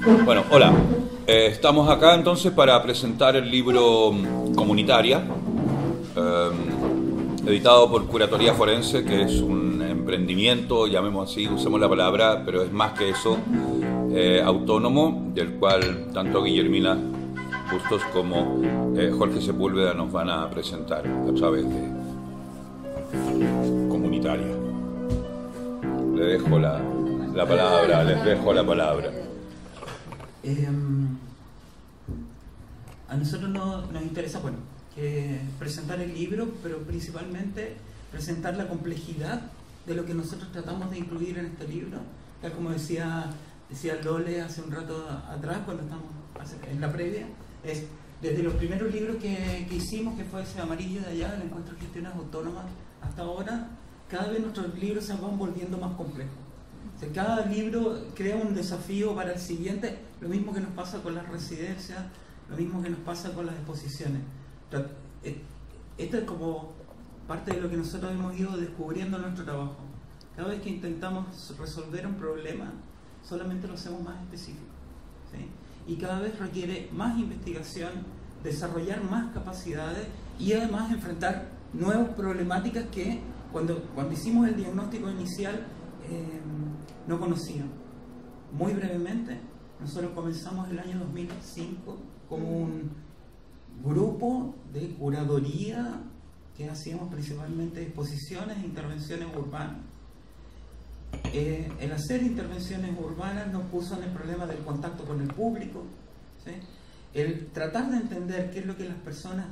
Bueno, hola. Estamos acá entonces para presentar el libro Comunitaria, editado por Curatoría Forense, que es un emprendimiento, llamemos así, usemos la palabra, pero es más que eso, autónomo, del cual tanto Guillermina Bustos como Jorge Sepúlveda nos van a presentar a través de Comunitaria. Le dejo la palabra, les dejo la palabra. A nosotros nos interesa, bueno, presentar el libro, pero principalmente presentar la complejidad de lo que nosotros tratamos de incluir en este libro, tal como decía Lole hace un rato atrás, cuando estamos en la previa, es desde los primeros libros que hicimos, que fue ese amarillo de allá, el Encuentro de Gestiones Autónomas, hasta ahora, cada vez nuestros libros se van volviendo más complejos. O sea, cada libro crea un desafío para el siguiente, lo mismo que nos pasa con las residencias, lo mismo que nos pasa con las exposiciones. Esto es como parte de lo que nosotros hemos ido descubriendo en nuestro trabajo. Cada vez que intentamos resolver un problema, solamente lo hacemos más específico, ¿sí? Y cada vez requiere más investigación, desarrollar más capacidades y además enfrentar nuevas problemáticas que cuando hicimos el diagnóstico inicial no conocíamos. Muy brevemente, nosotros comenzamos el año 2005 como un grupo de curaduría que hacíamos principalmente exposiciones e intervenciones urbanas. El hacer intervenciones urbanas nos puso en el problema del contacto con el público, ¿sí? El tratar de entender qué es lo que las personas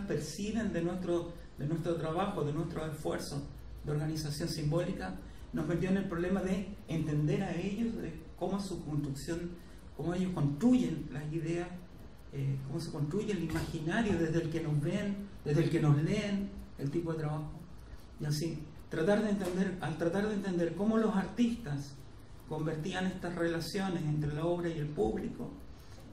perciben de nuestro trabajo, de nuestro esfuerzo de organización simbólica, nos metió en el problema de entender a ellos, de cómo su construcción, cómo ellos construyen las ideas, cómo se construye el imaginario desde el que nos ven, desde el que nos leen, el tipo de trabajo. Y así, al tratar de entender cómo los artistas convertían estas relaciones entre la obra y el público,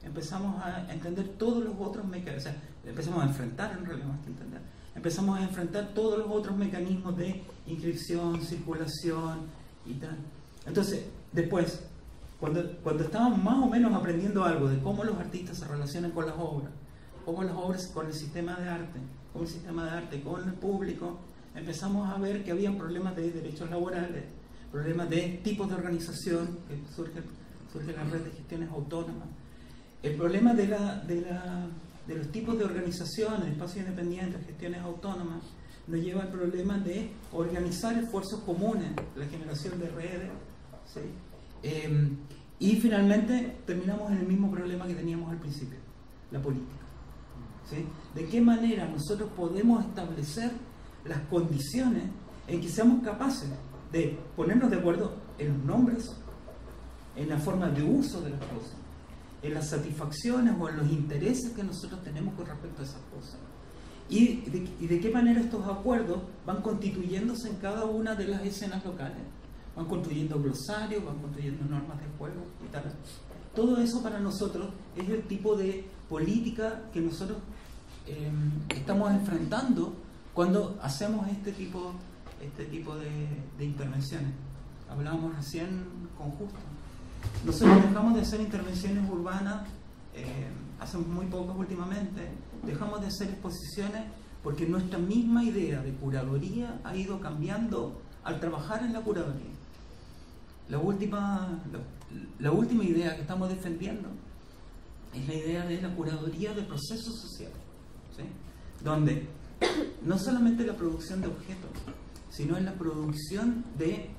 empezamos a entender todos los otros mecanismos, o sea, empezamos a enfrentar, en realidad más que entender, empezamos a enfrentar todos los otros mecanismos de inscripción, circulación y tal. Entonces, después, cuando estábamos más o menos aprendiendo algo de cómo los artistas se relacionan con las obras, cómo las obras con el sistema de arte, con el público, empezamos a ver que había problemas de derechos laborales, problemas de tipos de organización, que surge la red de gestiones autónomas, el problema de los tipos de organizaciones, espacios independientes, gestiones autónomas, nos lleva al problema de organizar esfuerzos comunes, la generación de redes, ¿sí? Y finalmente terminamos en el mismo problema que teníamos al principio, la política, ¿sí? ¿De qué manera nosotros podemos establecer las condiciones en que seamos capaces de ponernos de acuerdo en los nombres, en la forma de uso de las cosas, en las satisfacciones o en los intereses que nosotros tenemos con respecto a esas cosas? Y de qué manera estos acuerdos van constituyéndose en cada una de las escenas locales. Van construyendo glosarios, van construyendo normas de juego y tal. Todo eso para nosotros es el tipo de política que nosotros estamos enfrentando cuando hacemos este tipo de intervenciones. Hablábamos recién con Justo. Nosotros dejamos de hacer intervenciones urbanas hace muy pocas últimamente. Dejamos de hacer exposiciones porque nuestra misma idea de curaduría ha ido cambiando al trabajar en la curaduría. La última idea que estamos defendiendo es la idea de la curaduría de procesos sociales, ¿sí? Donde no solamente la producción de objetos, sino en la producción de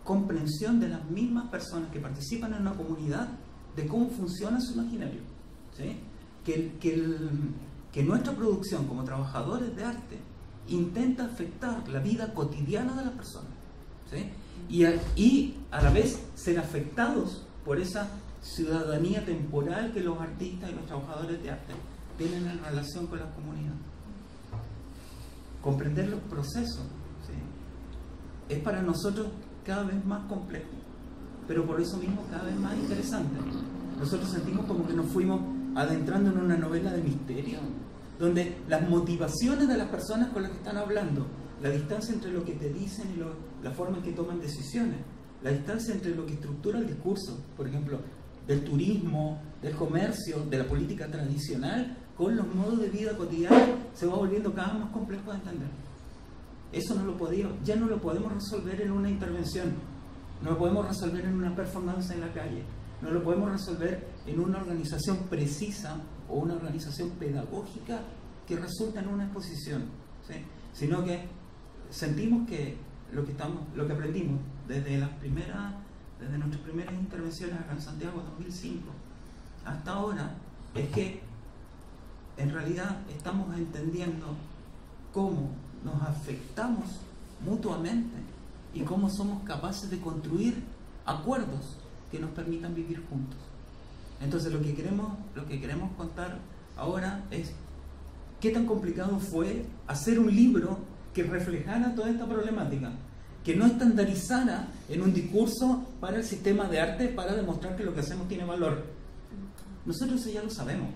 comprensión de las mismas personas que participan en una comunidad de cómo funciona su imaginario, ¿sí? Que nuestra producción como trabajadores de arte intenta afectar la vida cotidiana de las personas, ¿sí? Y a la vez ser afectados por esa ciudadanía temporal que los artistas y los trabajadores de arte tienen en relación con la comunidad. Comprender los procesos, ¿sí? Es para nosotros cada vez más complejo, pero por eso mismo cada vez más interesante. Nosotros sentimos como que nos fuimos adentrando en una novela de misterio, donde las motivaciones de las personas con las que están hablando, la distancia entre lo que te dicen y la forma en que toman decisiones, la distancia entre lo que estructura el discurso, por ejemplo, del turismo, del comercio, de la política tradicional, con los modos de vida cotidianos, se va volviendo cada vez más complejo de entender. Eso ya no lo podemos resolver en una intervención, no lo podemos resolver en una performance en la calle, no lo podemos resolver en una organización precisa o una organización pedagógica que resulta en una exposición, ¿sí? Sino que sentimos que lo que aprendimos desde nuestras primeras intervenciones acá en Santiago en 2005 hasta ahora es que en realidad estamos entendiendo cómo nos afectamos mutuamente y cómo somos capaces de construir acuerdos que nos permitan vivir juntos. Entonces lo que queremos contar ahora es qué tan complicado fue hacer un libro que reflejara toda esta problemática, que no estandarizara en un discurso para el sistema de arte para demostrar que lo que hacemos tiene valor. Nosotros eso ya lo sabemos,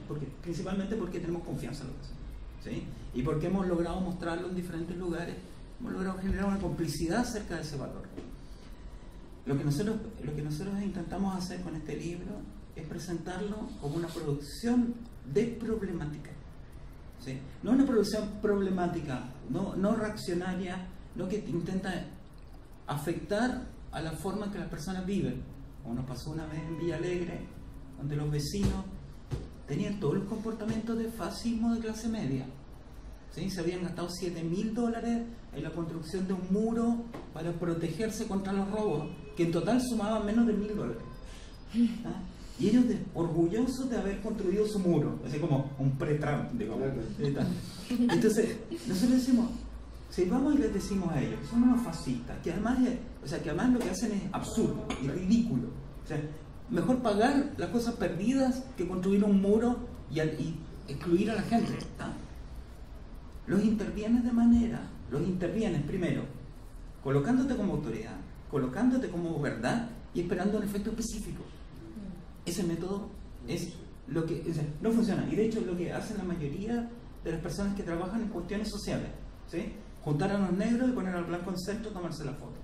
principalmente porque tenemos confianza en lo que hacemos, ¿sí? Y porque hemos logrado mostrarlo en diferentes lugares, hemos logrado generar una complicidad acerca de ese valor. Lo que nosotros intentamos hacer con este libro es presentarlo como una producción de problemática, ¿sí? No una producción problemática, no reaccionaria, no que intenta afectar a la forma en que las personas viven, como nos pasó una vez en Villa Alegre, donde los vecinos tenían todos los comportamientos de fascismo de clase media, ¿sí? Se habían gastado $7.000 en la construcción de un muro para protegerse contra los robos, que en total sumaban menos de $1.000, ¿ah? Y ellos orgullosos de haber construido su muro, así como un pre-Trump, digamos. Entonces, nosotros decimos, si vamos y les decimos a ellos que son unos fascistas, que además lo que hacen es absurdo y ridículo, o sea, mejor pagar las cosas perdidas que construir un muro y excluir a la gente, ¿tá? Los intervienes primero colocándote como autoridad, colocándote como verdad y esperando un efecto específico. Ese método es lo que no funciona, y de hecho es lo que hacen la mayoría de las personas que trabajan en cuestiones sociales, ¿sí? Juntar a los negros y poner al blanco en centro, tomarse la foto,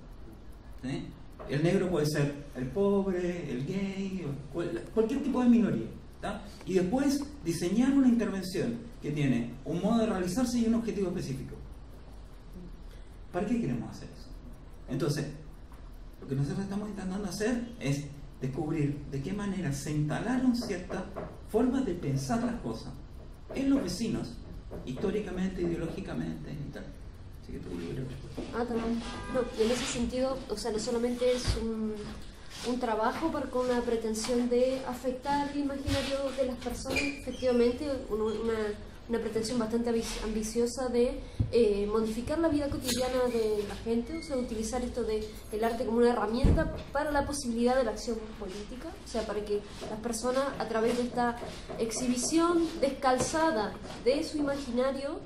¿sí? El negro puede ser el pobre, el gay, cualquier tipo de minoría, ¿tá? Y después diseñar una intervención que tiene un modo de realizarse y un objetivo específico. ¿Para qué queremos hacer eso? Entonces, lo que nosotros estamos intentando hacer es descubrir de qué manera se instalaron ciertas formas de pensar las cosas en los vecinos, históricamente, ideológicamente y tal. Así que tú libre. También. No, en ese sentido, o sea, no solamente es un trabajo con una pretensión de afectar el imaginario de las personas, efectivamente, una pretensión bastante ambiciosa de modificar la vida cotidiana de la gente, o sea, utilizar esto del arte como una herramienta para la posibilidad de la acción política, o sea, para que las personas a través de esta exhibición descalzada de su imaginario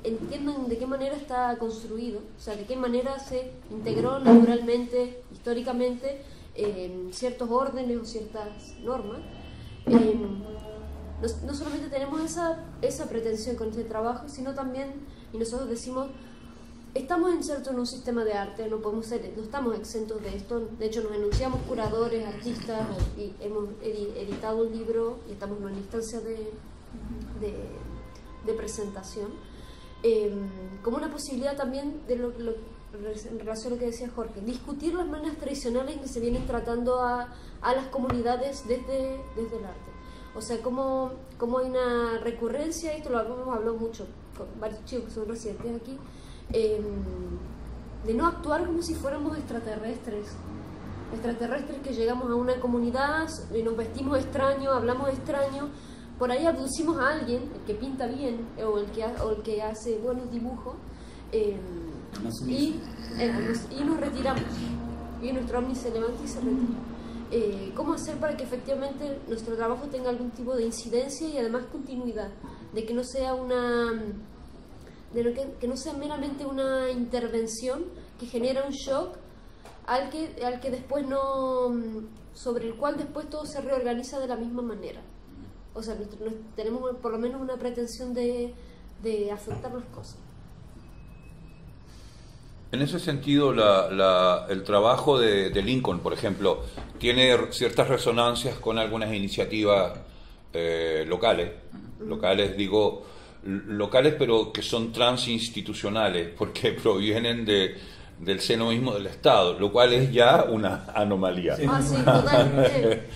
entiendan de qué manera está construido, o sea, de qué manera se integró naturalmente, históricamente, ciertos órdenes o ciertas normas. No solamente tenemos esa pretensión con este trabajo, sino también, y nosotros decimos, estamos insertos en un sistema de arte, no estamos exentos de esto. De hecho, nos enunciamos curadores, artistas, y hemos editado un libro y estamos en una instancia de presentación, como una posibilidad también de en relación a lo que decía Jorge, discutir las maneras tradicionales que se vienen tratando a las comunidades desde el arte. O sea, como hay una recurrencia, esto lo hemos hablado mucho con varios chicos que son residentes aquí, de no actuar como si fuéramos extraterrestres que llegamos a una comunidad y nos vestimos extraño, hablamos extraño, por ahí abducimos a alguien, el que pinta bien o el que hace buenos dibujos, y nos retiramos, y nuestro ovni se levanta y se retira. ¿Cómo hacer para que efectivamente nuestro trabajo tenga algún tipo de incidencia y además continuidad? De que no sea que no sea meramente una intervención que genera un shock al que después sobre el cual después todo se reorganiza de la misma manera. O sea, tenemos por lo menos una pretensión de afectar las cosas. En ese sentido, el trabajo de Lincoln, por ejemplo, tiene ciertas resonancias con algunas iniciativas locales, pero que son transinstitucionales, porque provienen del seno mismo del Estado, lo cual es ya una anomalía. Sí, totalmente.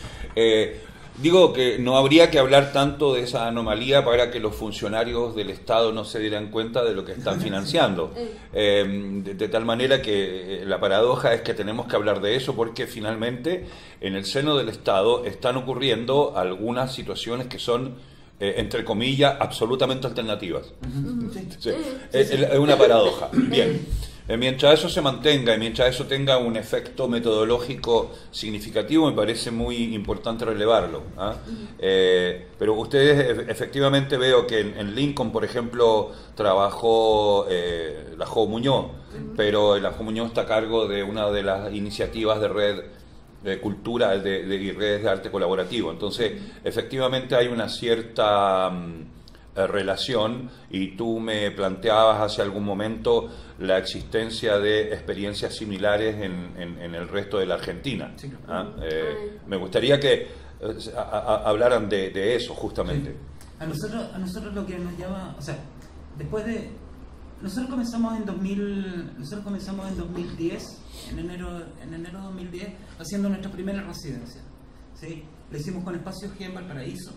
Digo que no habría que hablar tanto de esa anomalía para que los funcionarios del Estado no se dieran cuenta de lo que están financiando. De tal manera que la paradoja es que tenemos que hablar de eso porque finalmente en el seno del Estado están ocurriendo algunas situaciones que son, entre comillas, absolutamente alternativas. Es una paradoja. Bien. Mientras eso se mantenga y mientras eso tenga un efecto metodológico significativo, me parece muy importante relevarlo. Pero ustedes, efectivamente veo que en Lincoln, por ejemplo, trabajó la Jo Muñoz, pero la Jo Muñoz está a cargo de una de las iniciativas de red de cultura y redes de arte colaborativo. Entonces, efectivamente hay una cierta relación, y tú me planteabas hace algún momento la existencia de experiencias similares en el resto de la Argentina. Sí. Me gustaría que hablaran de eso justamente. Sí. A nosotros lo que nos llama, o sea, después de nosotros comenzamos en 2010, en enero de 2010, haciendo nuestra primera residencia. ¿Sí? Lo hicimos con Espacio G en Valparaíso.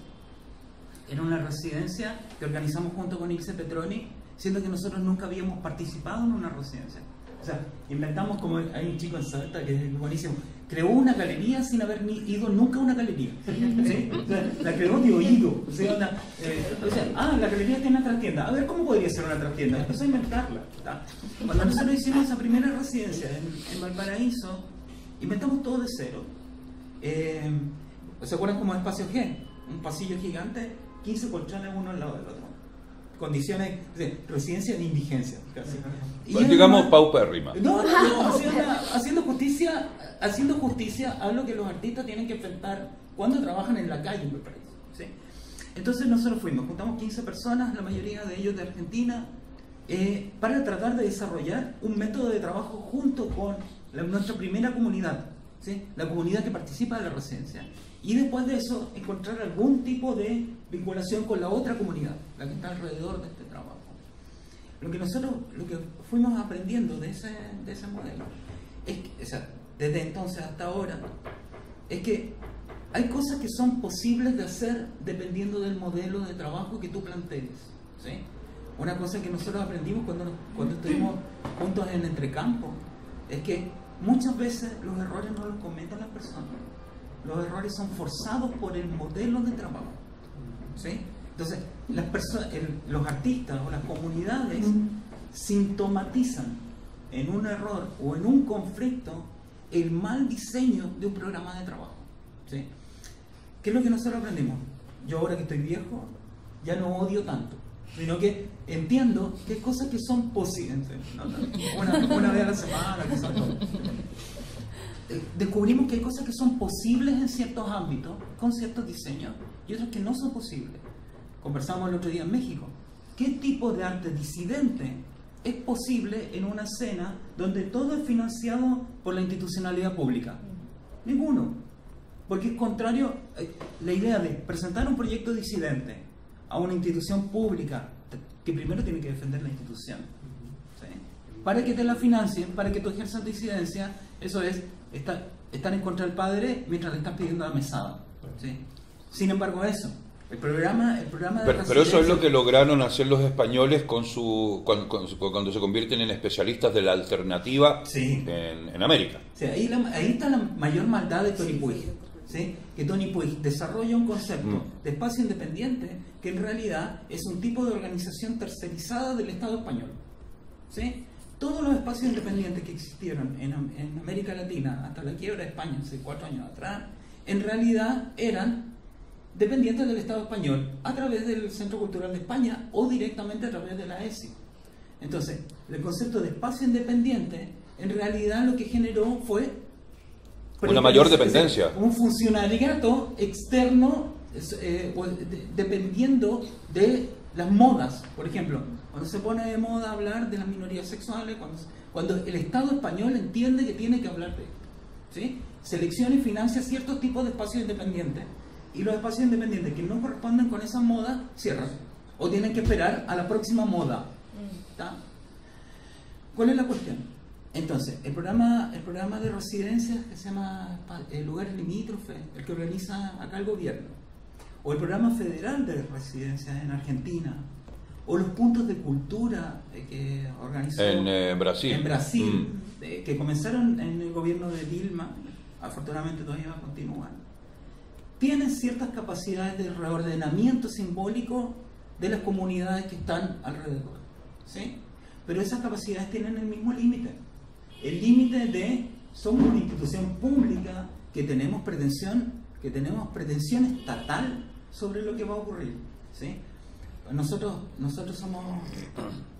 Era una residencia que organizamos junto con Ilse Petroni, siendo que nosotros nunca habíamos participado en una residencia. O sea, inventamos, como hay un chico en Salta que es buenísimo, creó una galería sin haber ido nunca a una galería. ¿Sí? O sea, la creó de oído. O sea, la galería tiene una trastienda. A ver, ¿cómo podría ser una trastienda? Empezó a inventarla. ¿Tá? Cuando nosotros hicimos esa primera residencia en Valparaíso, inventamos todo de cero. ¿Se acuerdan como Espacio G? Un pasillo gigante, 15 colchones uno al lado del otro. Condiciones de residencia de indigencia, casi. Pues digamos paupérrima. No, haciendo justicia a lo que los artistas tienen que enfrentar cuando trabajan en la calle en el país. ¿Sí? Entonces nosotros juntamos 15 personas, la mayoría de ellos de Argentina, para tratar de desarrollar un método de trabajo junto con nuestra primera comunidad, ¿sí? La comunidad que participa de la residencia. Y después de eso, encontrar algún tipo de vinculación con la otra comunidad, la que está alrededor de este trabajo. Lo que fuimos aprendiendo de ese modelo, es que, o sea, desde entonces hasta ahora, es que hay cosas que son posibles de hacer dependiendo del modelo de trabajo que tú plantees. ¿Sí? Una cosa que nosotros aprendimos cuando estuvimos juntos en Entrecampo, es que muchas veces los errores no los cometen las personas. Los errores son forzados por el modelo de trabajo. ¿Sí? Entonces, los artistas o las comunidades sintomatizan en un error o en un conflicto el mal diseño de un programa de trabajo. ¿Sí? ¿Qué es lo que nosotros aprendimos? Yo ahora que estoy viejo, ya no odio tanto, sino que entiendo que hay cosas que son posibles. ¿No? Una vez a la semana, que son todo. Descubrimos que hay cosas que son posibles en ciertos ámbitos, con ciertos diseños, y otras que no son posibles. Conversamos el otro día en México. ¿Qué tipo de arte disidente es posible en una escena donde todo es financiado por la institucionalidad pública? Ninguno. Porque es contrario la idea de presentar un proyecto disidente a una institución pública que primero tiene que defender la institución. ¿Sí? Para que te la financien, para que tú ejerzas disidencia, eso es estar en contra del padre mientras le estás pidiendo la mesada. ¿Sí? Sin embargo, el programa de pero eso es lo que lograron hacer los españoles cuando se convierten en especialistas de la alternativa. Sí. en América. Sí, ahí está la mayor maldad de Tony Puig. ¿Sí? Que Tony Puig desarrolla un concepto de espacio independiente que en realidad es un tipo de organización tercerizada del Estado español. ¿Sí? Todos los espacios independientes que existieron en América Latina hasta la quiebra de España hace 4 años atrás, en realidad eran dependientes del Estado español a través del Centro Cultural de España o directamente a través de la ESI. Entonces, el concepto de espacio independiente en realidad lo que generó fue una mayor dependencia. Un funcionariato externo dependiendo de las modas. Por ejemplo, cuando se pone de moda hablar de las minorías sexuales, cuando Cuando el Estado español entiende que tiene que hablar de esto, ¿sí? Selecciona y financia ciertos tipos de espacios independientes, y los espacios independientes que no corresponden con esa moda cierran o tienen que esperar a la próxima moda. ¿Está? ¿Cuál es la cuestión? Entonces, el programa de residencias que se llama Lugares Limítrofes, el que organiza acá el gobierno, o el programa federal de residencias en Argentina, o los puntos de cultura que organizó en Brasil, que comenzaron en el gobierno de Dilma, afortunadamente todavía continúan, tienen ciertas capacidades de reordenamiento simbólico de las comunidades que están alrededor, ¿sí? Pero esas capacidades tienen el mismo límite, el límite de somos una institución pública que tenemos pretensión estatal sobre lo que va a ocurrir, ¿sí? Nosotros somos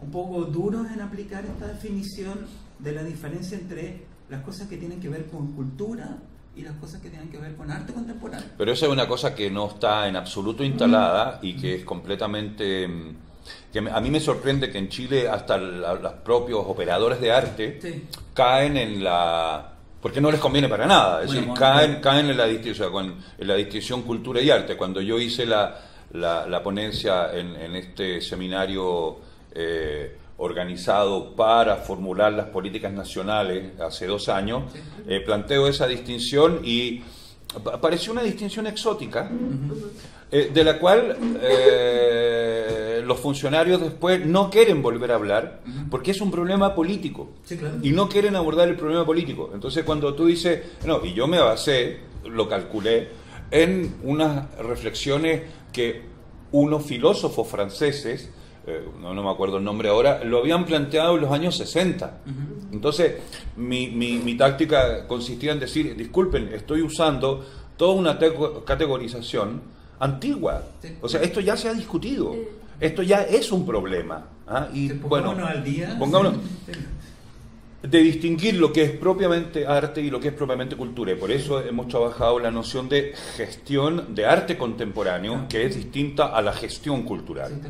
un poco duros en aplicar esta definición de la diferencia entre las cosas que tienen que ver con cultura y las cosas que tienen que ver con arte contemporáneo. Pero esa es una cosa que no está en absoluto instalada y que es completamente... que a mí me sorprende que en Chile hasta los propios operadores de arte caen en la... porque no les conviene para nada, es decir, caen en la distinción cultura y arte. Cuando yo hice la ponencia en este seminario organizado para formular las políticas nacionales hace 2 años, planteo esa distinción y pareció una distinción exótica, de la cual los funcionarios después no quieren volver a hablar porque es un problema político, y no quieren abordar el problema político. Entonces cuando tú dices, no, y yo me basé, lo calculé, en unas reflexiones que unos filósofos franceses, no me acuerdo el nombre ahora, lo habían planteado en los años 60. Entonces mi táctica consistía en decir, disculpen, estoy usando toda una categorización antigua, o sea, esto ya se ha discutido, esto ya es un problema, y pongámonos al día, de distinguir lo que es propiamente arte y lo que es propiamente cultura, y por eso hemos trabajado la noción de gestión de arte contemporáneo, que es distinta a la gestión cultural.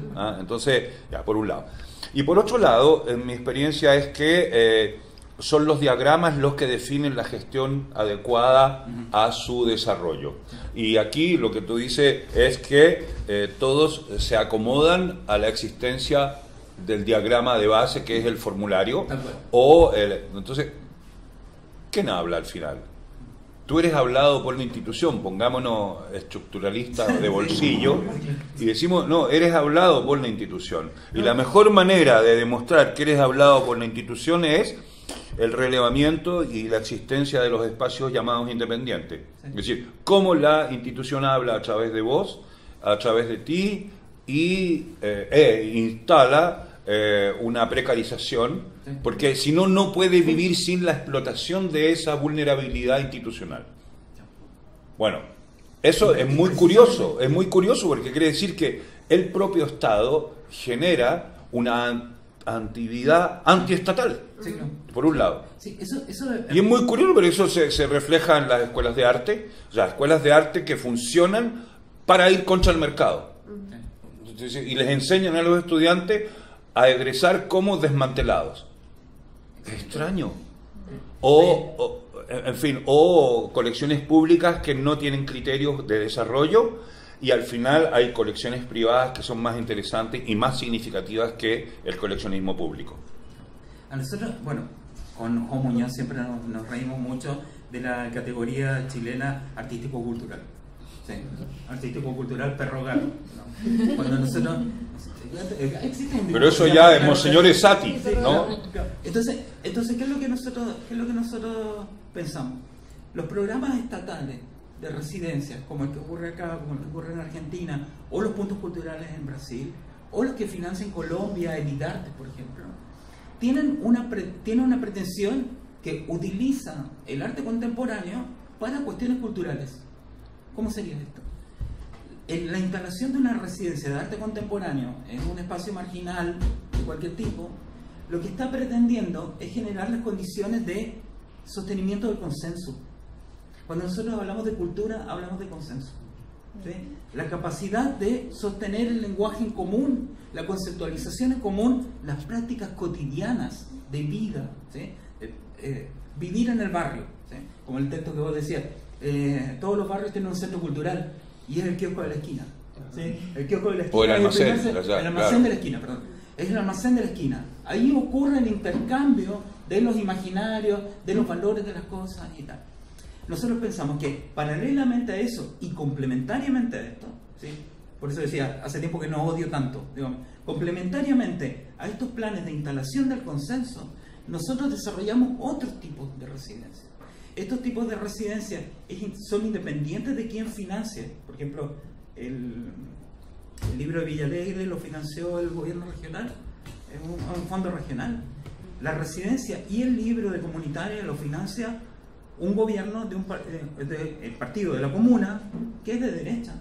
Entonces, ya, por un lado. Y por otro lado, en mi experiencia es que son los diagramas los que definen la gestión adecuada a su desarrollo. Y aquí lo que tú dices es que todos se acomodan a la existencia del diagrama de base, que es el formulario, entonces, ¿quién habla al final? Tú eres hablado por la institución, pongámonos estructuralistas de bolsillo, y decimos, no, eres hablado por la institución. Y la mejor manera de demostrar que eres hablado por la institución es el relevamiento y la existencia de los espacios llamados independientes. Es decir, cómo la institución habla a través de vos, a través de ti, y instala una precarización, porque si no, no puede vivir sin la explotación de esa vulnerabilidad institucional. Bueno, eso es muy curioso porque quiere decir que el propio Estado genera una actividad antiestatal, por un lado. Y es muy curioso, pero eso se refleja en las escuelas de arte, o sea, escuelas de arte que funcionan para ir contra el mercado. Y les enseñan a los estudiantes a egresar como desmantelados. Qué extraño. En fin, o colecciones públicas que no tienen criterios de desarrollo, y al final hay colecciones privadas que son más interesantes y más significativas que el coleccionismo público. A nosotros, bueno, con Juan Muñoz siempre nos reímos mucho de la categoría chilena artístico-cultural. Sí, artístico-cultural perro gato, ¿no? Cuando nosotros... Pero eso ya es Monseñor Esati, ¿no? Entonces, ¿qué es lo que nosotros pensamos? Los programas estatales de residencias, como el que ocurre acá, como el que ocurre en Argentina, o los puntos culturales en Brasil, o los que financian Colombia, Editarte, por ejemplo, tienen una pretensión que utiliza el arte contemporáneo para cuestiones culturales. ¿Cómo sería esto? En la instalación de una residencia de arte contemporáneo en un espacio marginal de cualquier tipo, lo que está pretendiendo es generar las condiciones de sostenimiento del consenso. Cuando nosotros hablamos de cultura, hablamos de consenso, ¿sí? La capacidad de sostener el lenguaje en común, la conceptualización en común, las prácticas cotidianas de vida, ¿sí? Vivir en el barrio, ¿sí? Como el texto que vos decías, todos los barrios tienen un centro cultural y es el kiosco de la esquina, ¿sí? El kiosco de la esquina, o el almacén, el almacén de la esquina, perdón, es el almacén de la esquina. Ahí ocurre el intercambio de los imaginarios, de los valores de las cosas y tal. Nosotros pensamos que paralelamente a eso y complementariamente a esto, ¿sí? Por eso decía, hace tiempo que no odio tanto, digamos, complementariamente a estos planes de instalación del consenso, nosotros desarrollamos otros tipos de residencias. Estos tipos de residencias son independientes de quién financie. Por ejemplo, el libro de Villalegre lo financió el gobierno regional, un fondo regional. La residencia y el libro de comunitaria lo financia un gobierno el partido de la comuna, que es de derecha,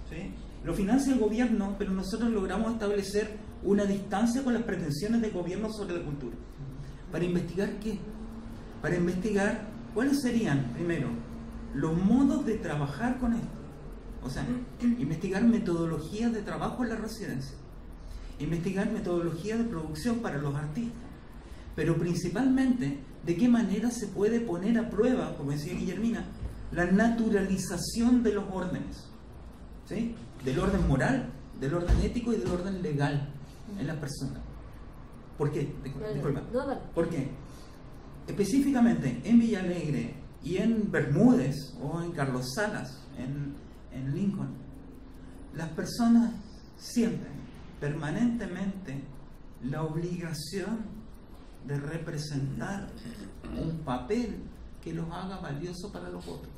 ¿sí? Lo financia el gobierno, pero nosotros logramos establecer una distancia con las pretensiones del gobierno sobre la cultura. ¿Para investigar qué? Para investigar cuáles serían, primero, los modos de trabajar con esto. O sea, investigar metodologías de trabajo en la residencia, investigar metodologías de producción para los artistas, pero principalmente de qué manera se puede poner a prueba, como decía Guillermina, la naturalización de los órdenes, ¿sí? Del orden moral, del orden ético y del orden legal en las personas. ¿Por qué? Disculpa. ¿Por qué? Específicamente en Villalegre y en Bermúdez o en Carlos Salas, en Lincoln, las personas sienten permanentemente la obligación de representar un papel que los haga valiosos para los otros,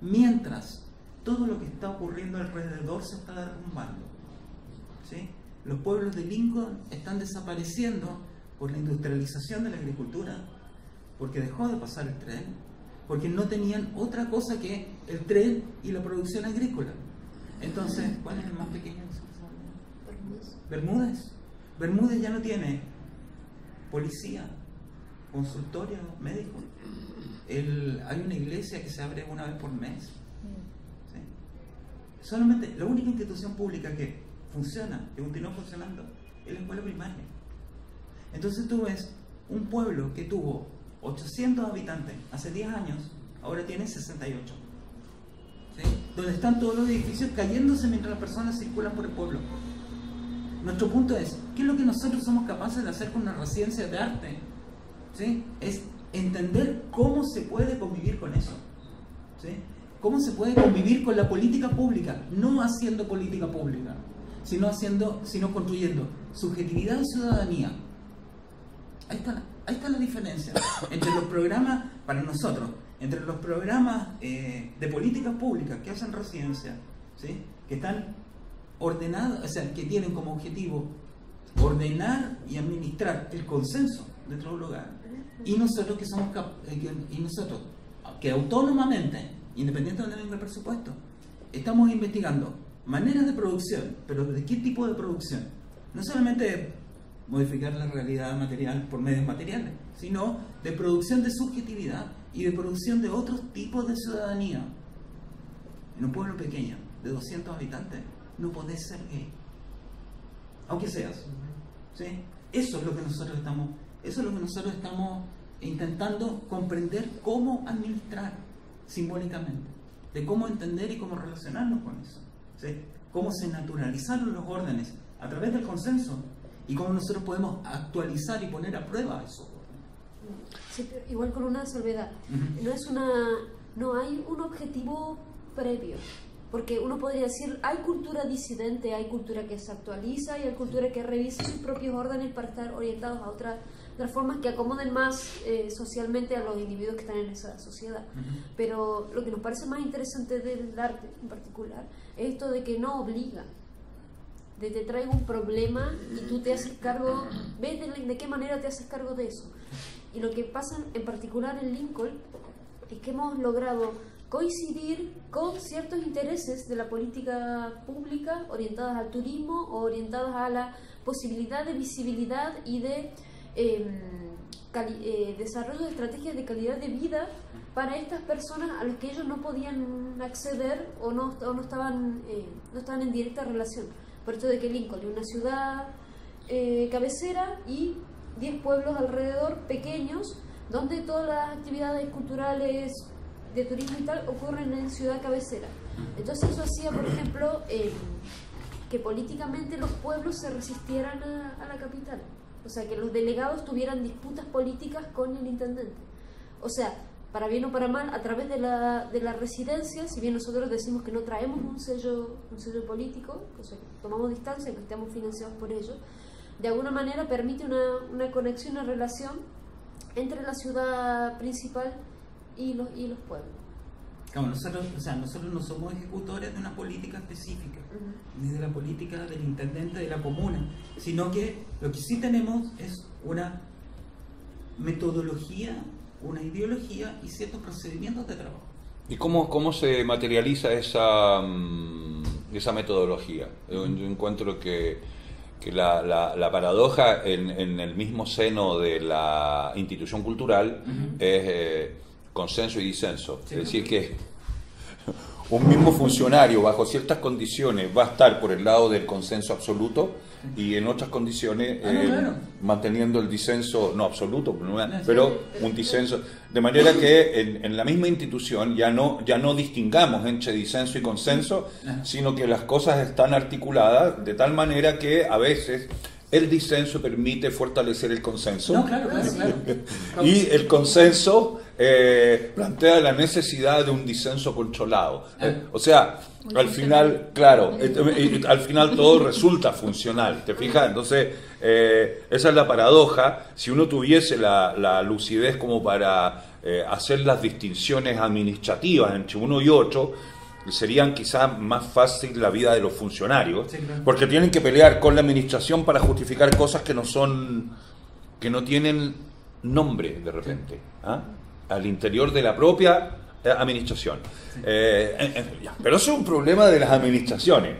mientras todo lo que está ocurriendo alrededor se está derrumbando, ¿sí? Los pueblos de Lincoln están desapareciendo por la industrialización de la agricultura, porque dejó de pasar el tren, porque no tenían otra cosa que el tren y la producción agrícola. Entonces, ¿cuál es el más pequeño? Bermúdez. Bermúdez ya no tiene policía, consultorio médico. Hay una iglesia que se abre una vez por mes, ¿sí? Solamente la única institución pública que funciona, que continúa funcionando, es la escuela primaria. Entonces tú ves un pueblo que tuvo 800 habitantes hace 10 años, ahora tiene 68, ¿sí? Donde están todos los edificios cayéndose mientras las personas circulan por el pueblo. Nuestro punto es, ¿qué es lo que nosotros somos capaces de hacer con una residencia de arte? ¿Sí? Es entender cómo se puede convivir con eso, ¿sí? Cómo se puede convivir con la política pública, no haciendo política pública, sino construyendo subjetividad y ciudadanía. Ahí está la diferencia entre los programas, para nosotros, entre los programas de políticas públicas que hacen residencia, ¿sí? Que están ordenados, o sea, que tienen como objetivo ordenar y administrar el consenso dentro del lugar, y nosotros que autónomamente, independientemente del presupuesto, estamos investigando maneras de producción, pero ¿de qué tipo de producción? No solamente modificar la realidad material por medios materiales, sino de producción de subjetividad y de producción de otros tipos de ciudadanía. En un pueblo pequeño de 200 habitantes no podés ser gay, aunque seas, ¿sí? Eso es lo que nosotros estamos intentando comprender cómo administrar simbólicamente, de cómo entender y cómo relacionarnos con eso, ¿sí? Cómo se naturalizaron los órdenes a través del consenso y cómo nosotros podemos actualizar y poner a prueba esos órdenes. Sí, igual con una salvedad. No hay un objetivo previo. Porque uno podría decir, hay cultura disidente, hay cultura que se actualiza y hay cultura que revisa sus propios órdenes para estar orientados a otras formas que acomoden más socialmente a los individuos que están en esa sociedad. Pero lo que nos parece más interesante del arte en particular es esto de que no obliga, de te traigo un problema y tú te haces cargo, ves de qué manera te haces cargo de eso. Y lo que pasa en particular en Lincoln es que hemos logrado coincidir con ciertos intereses de la política pública orientadas al turismo o orientadas a la posibilidad de visibilidad y de desarrollo de estrategias de calidad de vida para estas personas a las que ellos no podían acceder o no estaban en directa relación. Por esto de que Lincoln es una ciudad cabecera y 10 pueblos alrededor, pequeños, donde todas las actividades culturales, de turismo y tal, ocurren en ciudad cabecera. Entonces eso hacía, por ejemplo, que políticamente los pueblos se resistieran a la capital. O sea, que los delegados tuvieran disputas políticas con el intendente. O sea, para bien o para mal, a través de la residencia, si bien nosotros decimos que no traemos un sello político, o sea, que tomamos distancia, que estamos financiados por ello, de alguna manera permite una conexión, una relación entre la ciudad principal y los pueblos. Claro, nosotros no somos ejecutores de una política específica, ni de la política del intendente de la comuna, sino que lo que sí tenemos es una metodología, una ideología y ciertos procedimientos de trabajo. ¿Y cómo se materializa esa metodología? Yo encuentro que la paradoja en el mismo seno de la institución cultural es consenso y disenso. Sí, es decir, que un mismo funcionario bajo ciertas condiciones va a estar por el lado del consenso absoluto y en otras condiciones manteniendo el disenso, no absoluto, pero un disenso, de manera que en la misma institución ya no distingamos entre disenso y consenso, sino que las cosas están articuladas de tal manera que a veces el disenso permite fortalecer el consenso. Claro. Y el consenso plantea la necesidad de un disenso controlado. O sea, al final, claro, al final todo resulta funcional, ¿te fijas? Entonces, esa es la paradoja. Si uno tuviese la lucidez como para hacer las distinciones administrativas entre uno y otro, serían quizás más fácil la vida de los funcionarios, sí, claro, porque tienen que pelear con la administración para justificar cosas que no tienen nombre de repente, sí, al interior de la propia administración. Sí. Pero eso es un problema de las administraciones,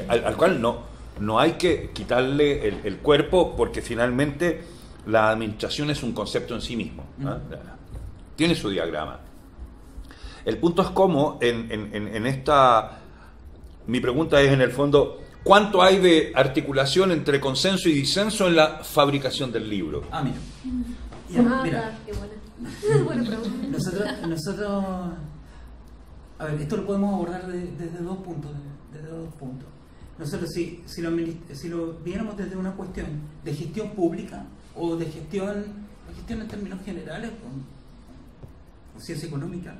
al cual no hay que quitarle el cuerpo, porque finalmente la administración es un concepto en sí mismo, tiene su diagrama. El punto es cómo en esta... Mi pregunta es, en el fondo, ¿cuánto hay de articulación entre consenso y disenso en la fabricación del libro? Mira. Qué buena pregunta. Nosotros... A ver, esto lo podemos abordar desde dos puntos. Nosotros, si lo viéramos desde una cuestión de gestión pública o de gestión en términos generales, con ciencia económica,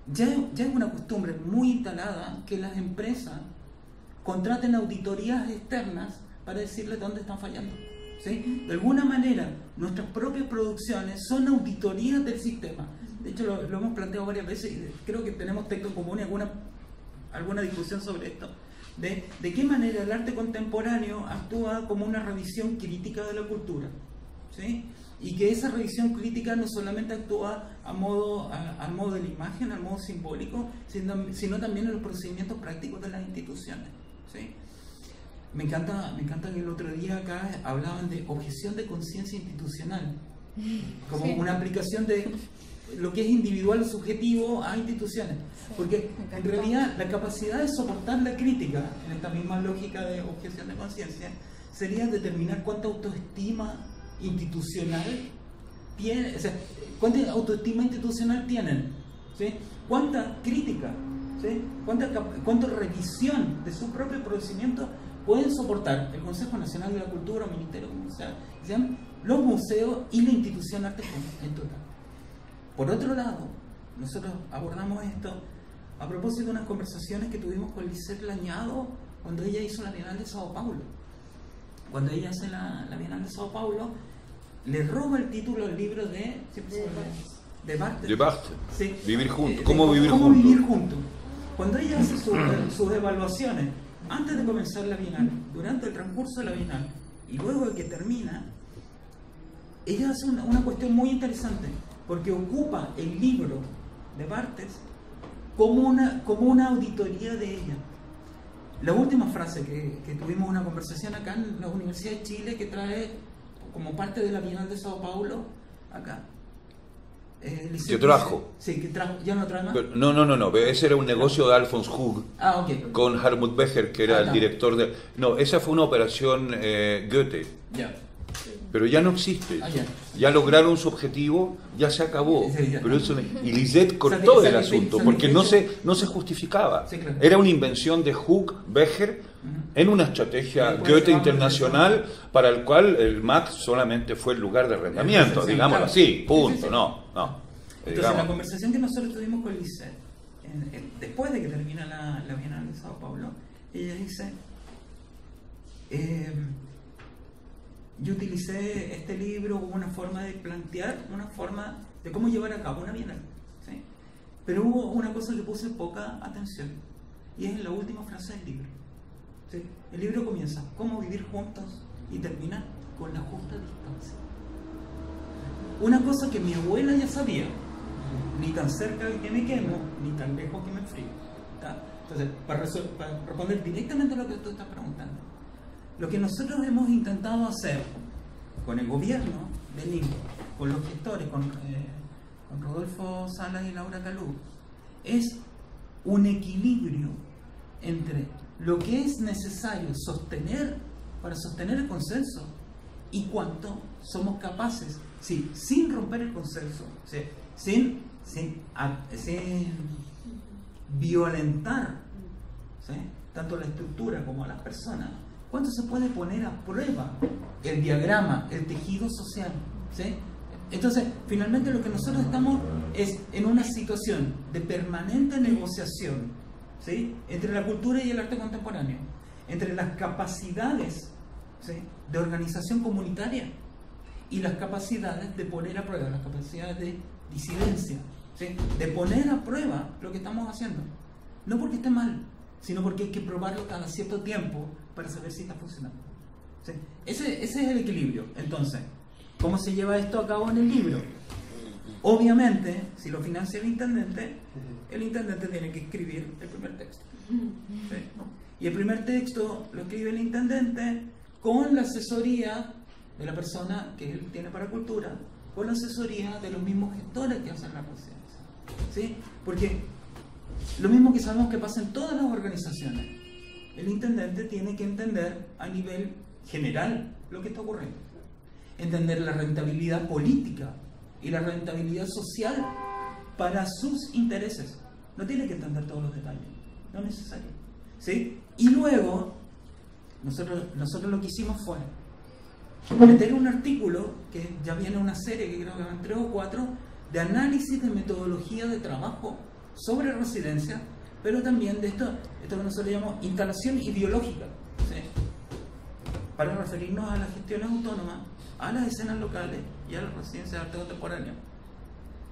ya es una costumbre muy instalada que las empresas contraten auditorías externas para decirles dónde están fallando, ¿sí? De alguna manera, nuestras propias producciones son auditorías del sistema. De hecho, lo hemos planteado varias veces y creo que tenemos texto en común y alguna discusión sobre esto. De qué manera el arte contemporáneo actúa como una revisión crítica de la cultura, ¿sí? Y que esa revisión crítica no solamente actúa al modo de la imagen, al modo simbólico, sino también en los procedimientos prácticos de las instituciones, ¿sí? Me encanta que el otro día acá hablaban de objeción de conciencia institucional, como una aplicación de lo que es individual o subjetivo a instituciones, porque en realidad la capacidad de soportar la crítica, en esta misma lógica de objeción de conciencia, sería determinar cuánta autoestima institucional tiene, o sea, cuánta autoestima institucional tienen, ¿sí? Cuánta crítica, ¿sí? Cuánta revisión de su propio procedimiento pueden soportar el Consejo Nacional de la Cultura, el Ministerio, como sea, los museos y la institución arte en total. Por otro lado, nosotros abordamos esto a propósito de unas conversaciones que tuvimos con Lisette Lañado cuando ella hizo la Bienal de Sao Paulo. Cuando ella hace la Bienal de Sao Paulo, le roba el título al libro de Barthes. De Barthes. Sí. Vivir juntos. ¿Cómo vivir juntos? Cuando ella hace sus evaluaciones, antes de comenzar la Bienal, durante el transcurso de la Bienal y luego de que termina, ella hace una cuestión muy interesante, porque ocupa el libro de Barthes como una auditoría de ella. La última frase que tuvimos una conversación acá en la Universidad de Chile, que trae como parte de la Bienal de Sao Paulo acá. ¿Qué trajo? Sí, que trajo. ¿Ya no trae más? Pero, no, ese era un negocio de Alfons Hug, con Hartmut Becher, que era el director de... No, esa fue una operación Goethe. Ya. pero ya no existe. Ah, ya. Ya lograron su objetivo, ya se acabó. Sí, ya. Pero eso, y Lisette cortó el asunto porque no se justificaba. Sí, claro. Era una invención de Hug Becher en una estrategia Después Goethe vamos a internacional para el cual el MAC solamente fue el lugar de arrendamiento, digámoslo así, punto. Sí, sí, sí. No. Entonces, Digamos. la conversación que nosotros tuvimos con Lisette, después de que termina la Bienal de Sao Paulo, ella dice, yo utilicé este libro como una forma de plantear, una forma de cómo llevar a cabo una Bienal, ¿sí? Pero hubo una cosa que puse poca atención, y es en la última frase del libro, ¿sí? El libro comienza, cómo vivir juntos, y termina con la justa distancia. Una cosa que mi abuela ya sabía, ni tan cerca que me quemo, ni tan lejos que me enfrío. ¿Está? Entonces, para responder directamente a lo que tú estás preguntando, lo que nosotros hemos intentado hacer con el gobierno de Lima, con los gestores, con Rodolfo Salas y Laura Calú, es un equilibrio entre lo que es necesario sostener para sostener el consenso y cuánto somos capaces, sí, sin romper el consenso, ¿sí? sin violentar, ¿sí?, tanto la estructura como a las personas, cuánto se puede poner a prueba el diagrama, el tejido social, ¿sí? Entonces, finalmente lo que nosotros estamos es en una situación de permanente negociación, ¿sí?, entre la cultura y el arte contemporáneo, entre las capacidades, ¿sí?, de organización comunitaria y las capacidades de poner a prueba, las capacidades de disidencia, ¿sí?, de poner a prueba lo que estamos haciendo. No porque esté mal, sino porque hay que probarlo cada cierto tiempo para saber si está funcionando, ¿sí? Ese es el equilibrio. Entonces, ¿cómo se lleva esto a cabo en el libro? Obviamente, si lo financia el intendente tiene que escribir el primer texto, ¿sí? Y el primer texto lo escribe el intendente con la asesoría de la persona que él tiene para cultura, con la asesoría de los mismos gestores que hacen la residencia, ¿sí? Porque lo mismo que sabemos que pasa en todas las organizaciones, el intendente tiene que entender a nivel general lo que está ocurriendo, entender la rentabilidad política y la rentabilidad social para sus intereses. No tiene que entender todos los detalles, no es necesario, ¿sí? Y luego nosotros lo que hicimos fue meter un artículo, que ya viene una serie que creo que van 3 o 4, de análisis de metodología de trabajo sobre residencia, pero también de esto que nosotros llamamos instalación ideológica, ¿sí?, para referirnos a las gestiones autónomas, a las escenas locales y a las residencias de arte contemporáneo.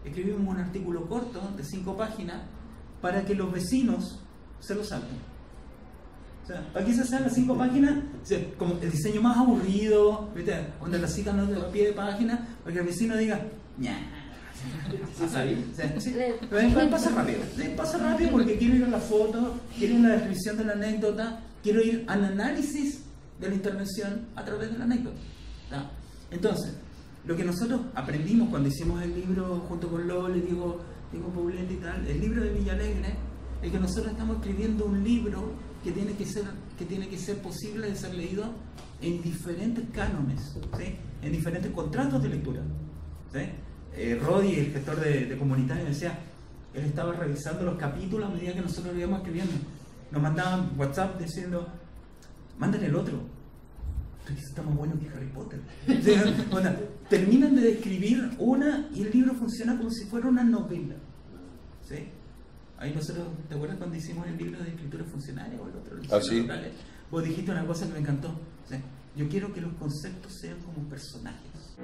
Escribimos un artículo corto de 5 páginas para que los vecinos se lo salten. O sea, para que esas sean las 5 páginas, o sea, como el diseño más aburrido, ¿viste?, donde las citas no a pie de página, para que el vecino diga, ña. Pasa rápido porque quiero ir a la foto, quiero ir a la descripción de la anécdota, quiero ir al análisis de la intervención a través de la anécdota, ¿tá? Entonces, lo que nosotros aprendimos cuando hicimos el libro junto con Lole, Diego Paulete y tal, el libro de Villalegre, es que nosotros estamos escribiendo un libro que tiene que ser posible de ser leído en diferentes cánones, ¿sí?, en diferentes contratos de lectura, ¿sí? Rodi, el gestor de comunitario, decía, él estaba revisando los capítulos a medida que nosotros lo íbamos escribiendo. Nos mandaban WhatsApp diciendo, mándale el otro, esto está más bueno que Harry Potter. Bueno, terminan de describir una y el libro funciona como si fuera una novela, ¿sí? Ahí nosotros, ¿te acuerdas cuando hicimos el libro de escritura funcionaria o el otro? ¿Sí? Vos dijiste una cosa que me encantó, ¿sí? Yo quiero que los conceptos sean como personajes.